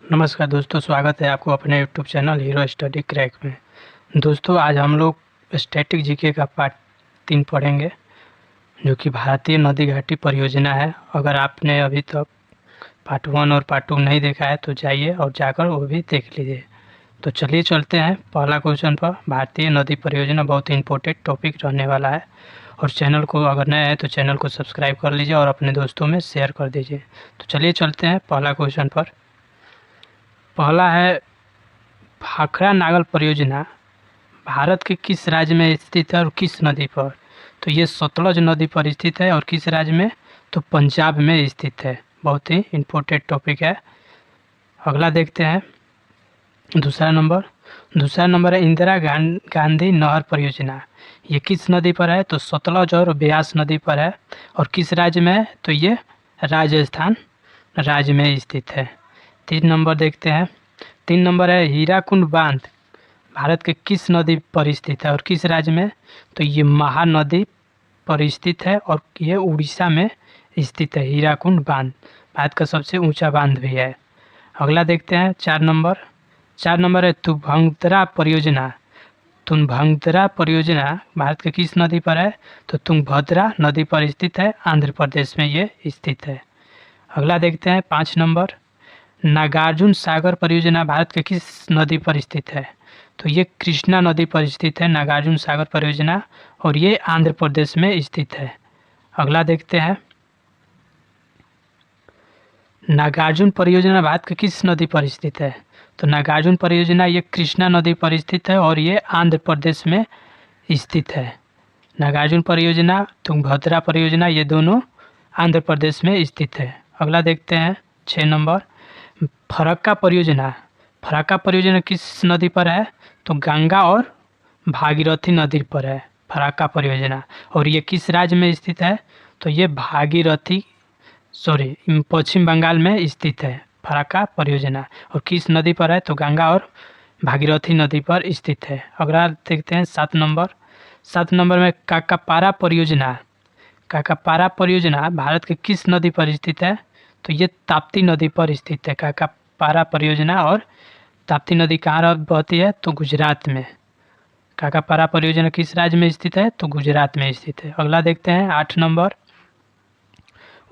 नमस्कार दोस्तों, स्वागत है आपको अपने YouTube channel hero study crack में। दोस्तों, आज हम लोग स्टैटिक जीके का पार्ट 3 पढ़ेंगे, जो कि भारतीय नदी घाटी परियोजना है। अगर आपने अभी तक पार्ट 1 और पार्ट 2 नहीं देखा है तो जाइए और जाकर वो भी देख लीजिए। तो चलिए चलते हैं पहला क्वेश्चन पर। भारतीय नदी परियोजना बहुत इंपॉर्टेंट टॉपिक रहने वाला है, और चैनल को अगर नया है तो चैनल को सब्सक्राइब कर लीजिए और अपने दोस्तों में शेयर कर दीजिए। तो चलिए चलते हैं पहला क्वेश्चन पर। पहला है, भाखड़ा नागल परियोजना भारत के किस राज्य में स्थित है और किस नदी पर? तो ये सतलज नदी पर स्थित है। और किस राज्य में? तो पंजाब में स्थित है। बहुत ही इम्पोर्टेंट टॉपिक है। अगला देखते हैं दूसरा नंबर है इंदिरा गांधी नहर परियोजना। ये किस नदी पर है? तो सतलज और ब्यास नदी पर है। और किस राज्य में है? तो ये राजस्थान राज्य में स्थित है। 3 नंबर देखते हैं। 3 नंबर है, हीराकुंड बांध भारत के किस नदी पर स्थित है और किस राज्य में? तो ये महानदी पर स्थित है और ये उड़ीसा में स्थित है। हीराकुंड बांध भारत का सबसे ऊंचा बांध भी है। अगला देखते हैं 4 नंबर है, तुंगभद्रा परियोजना। तुंगभद्रा परियोजना भारत के किस नदी पर है? तो तुंगभद्रा नदी पर स्थित है, आंध्र प्रदेश में ये स्थित है। अगला देखते हैं 5 नंबर, नागार्जुन सागर परियोजना भारत के किस नदी पर स्थित है? तो ये कृष्णा नदी पर स्थित है नागार्जुन सागर परियोजना, और ये आंध्र प्रदेश में स्थित है। अगला देखते हैं, नागार्जुन परियोजना भारत के किस नदी पर स्थित है? तो नागार्जुन परियोजना ये कृष्णा नदी पर स्थित है और ये आंध्र प्रदेश में स्थित है। नागार्जुन परियोजना, तुंगभद्रा परियोजना ये दोनों आंध्र प्रदेश में स्थित है। अगला देखते हैं 6 नंबर, फरक्का परियोजना। फरक्का परियोजना किस नदी पर है? तो गंगा और भागीरथी नदी पर है फरक्का परियोजना। और ये किस राज्य में स्थित है? तो ये पश्चिम बंगाल में स्थित है फरक्का परियोजना। और किस नदी पर है? तो गंगा और भागीरथी नदी पर स्थित है। अगला देखते हैं 7 नंबर। 7 नंबर में काकापारा परियोजना। काकापारा परियोजना भारत के किस नदी पर स्थित है? तो ये ताप्ती नदी पर स्थित है काकापारा परियोजना। और ताप्ती नदी कहाँ बहती है? तो गुजरात में। काकापारा परियोजना किस राज्य में स्थित है? तो गुजरात में स्थित है। अगला देखते हैं 8 नंबर,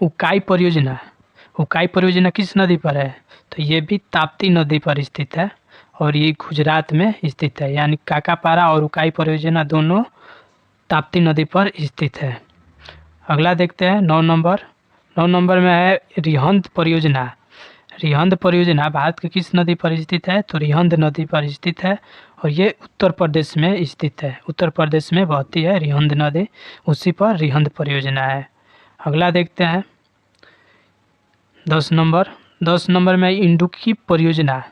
उकाई परियोजना। उकाई परियोजना किस नदी पर है? तो ये भी ताप्ती नदी पर स्थित है और ये गुजरात में स्थित है। यानी काकापारा और उकाई परियोजना दोनों ताप्ती नदी पर स्थित है। अगला देखते हैं 9 नंबर। 9 नंबर में है रिहंद परियोजना। रिहंद परियोजना भारत के किस नदी पर स्थित है? तो रिहंद नदी पर स्थित है और ये उत्तर प्रदेश में स्थित है। उत्तर प्रदेश में बहती है रिहंद नदी, उसी पर रिहंद परियोजना है। अगला देखते हैं 10 नंबर। 10 नंबर में इंडुक्की परियोजना।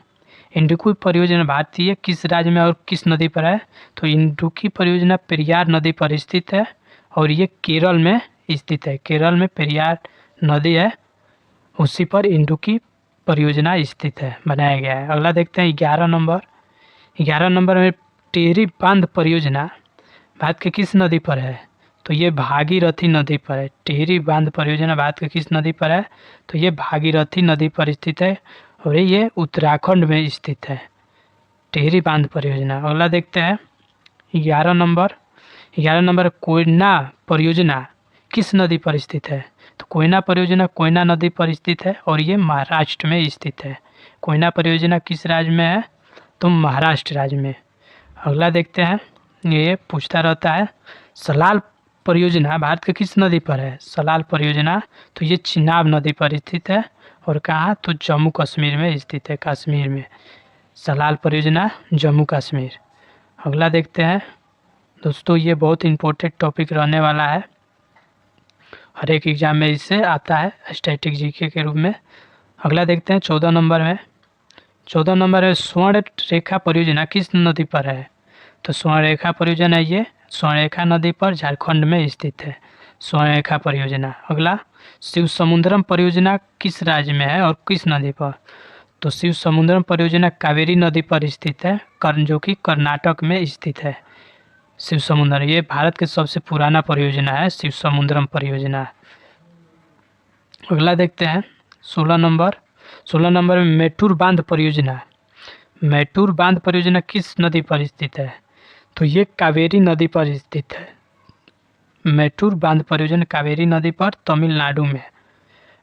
इंडुक्की परियोजना भारतीय किस राज्य में और किस नदी पर है? तो इंडुक्की परियोजना पेरियार नदी पर स्थित है और ये केरल में स्थित है। केरल में पेरियार नदी है, उसी पर इंडुक्की परियोजना स्थित है, बनाया गया है। अगला देखते हैं 11 नंबर। 11 नंबर में टिहरी बांध परियोजना भारत के किस नदी पर है? तो ये भागीरथी नदी पर है। टिहरी बांध परियोजना भारत के किस नदी पर है? तो ये भागीरथी नदी पर स्थित है और ये उत्तराखंड में स्थित है टिहरी बांध परियोजना। अगला देखते हैं 11 नंबर। 11 नंबर, कोयना परियोजना किस नदी पर स्थित है? तो कोयना परियोजना कोयना नदी पर स्थित है और ये महाराष्ट्र में स्थित है। कोयना परियोजना किस राज्य में है? तो महाराष्ट्र राज्य में। अगला देखते हैं, ये पूछता रहता है, सलाल परियोजना भारत के किस नदी पर है? सलाल परियोजना तो ये चिनाब नदी पर स्थित है और कहाँ? तो जम्मू कश्मीर में स्थित है, कश्मीर में। सलाल परियोजना जम्मू कश्मीर। अगला देखते हैं दोस्तों, ये बहुत इंपॉर्टेंट टॉपिक रहने वाला है, हर एक एग्जाम में इससे आता है स्टैटिक जीके के रूप में। अगला देखते हैं 14 नंबर में। 14 नंबर है, स्वर्ण रेखा परियोजना किस नदी पर है? तो स्वर्ण रेखा परियोजना ये स्वर्ण रेखा नदी पर झारखंड में स्थित है, स्वर्ण रेखा परियोजना। अगला, शिव समुद्रम परियोजना किस राज्य में है और किस नदी पर? तो शिव समुद्रम परियोजना कावेरी नदी पर स्थित है, जो कि कर्नाटक में स्थित है। शिव समुद्रम ये भारत के सबसे पुराना परियोजना है, शिव समुद्रम परियोजना। अगला देखते हैं 16 नंबर। 16 नंबर में मेटूर बांध परियोजना। मेटूर बांध परियोजना किस नदी पर स्थित है? तो ये कावेरी नदी पर स्थित है। मेटूर बांध परियोजना कावेरी नदी पर तमिलनाडु में।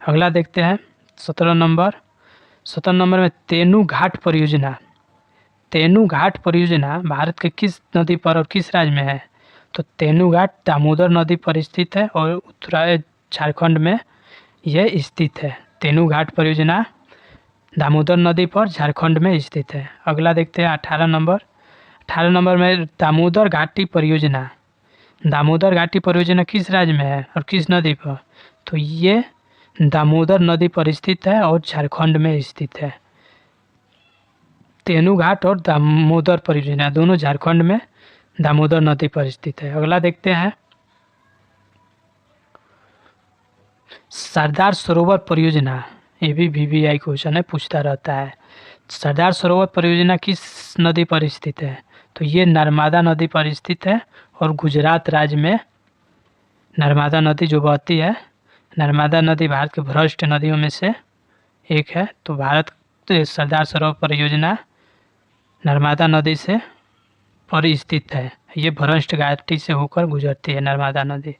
अगला देखते हैं 17 नंबर। 17 नंबर में तेनू घाट परियोजना। तेनू घाट परियोजना भारत के किस नदी पर और किस राज्य में है? तो तेनू घाट दामोदर नदी पर स्थित है और उत्तरायण झारखंड में यह स्थित है। तेनू घाट परियोजना दामोदर नदी पर झारखंड में स्थित है। अगला देखते हैं 18 नंबर। 18 नंबर में दामोदर घाटी परियोजना। दामोदर घाटी परियोजना किस राज्य में है और किस नदी पर? तो ये दामोदर नदी पर स्थित है और झारखंड में स्थित है। तेनू घाट और दामोदर परियोजना दोनों झारखंड में दामोदर नदी पर स्थित है। अगला देखते हैं सरदार सरोवर परियोजना। ये भी वीवीआई क्वेश्चन है, पूछता रहता है। सरदार सरोवर परियोजना किस नदी पर स्थित है? तो ये नर्मदा नदी पर स्थित है और गुजरात राज्य में नर्मदा नदी जो बहती है, नर्मदा नदी भारत के भ्रष्ट नदियों में से एक है। तो भारत सरदार सरोवर परियोजना नर्मदा नदी से पर स्थित है। ये भ्रष्ट घाटी से होकर गुजरती है नर्मदा नदी।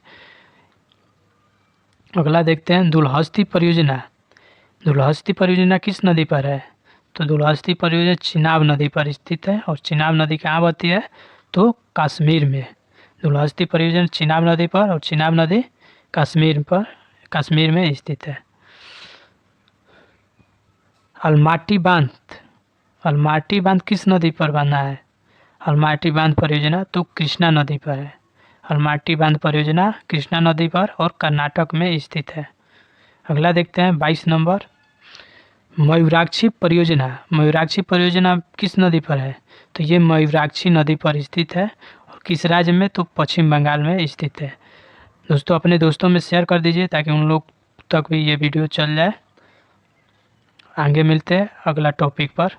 अगला देखते हैं दुलहस्ती परियोजना। दुलहस्ती परियोजना किस नदी पर है? तो दुलहस्ती परियोजना चिनाब नदी पर स्थित है और चिनाब नदी कहाँ बहती है? तो कश्मीर में। दुलहस्ती परियोजना चिनाब नदी पर और चिनाब नदी कश्मीर में स्थित है। अलमाटी बांध। अलमाटी बांध किस नदी पर बना है? अलमाटी बांध परियोजना तो कृष्णा नदी पर है। अलमाटी बांध परियोजना कृष्णा नदी पर और कर्नाटक में स्थित है। अगला देखते हैं 22 नंबर मयूराक्षी परियोजना। मयूराक्षी परियोजना किस नदी पर है? तो ये मयूराक्षी नदी पर स्थित है और किस राज्य में? तो पश्चिम बंगाल में स्थित है। दोस्तों अपने दोस्तों में शेयर कर दीजिए ताकि उन लोग तक भी ये वीडियो चल जाए। आगे मिलते हैं अगला टॉपिक पर।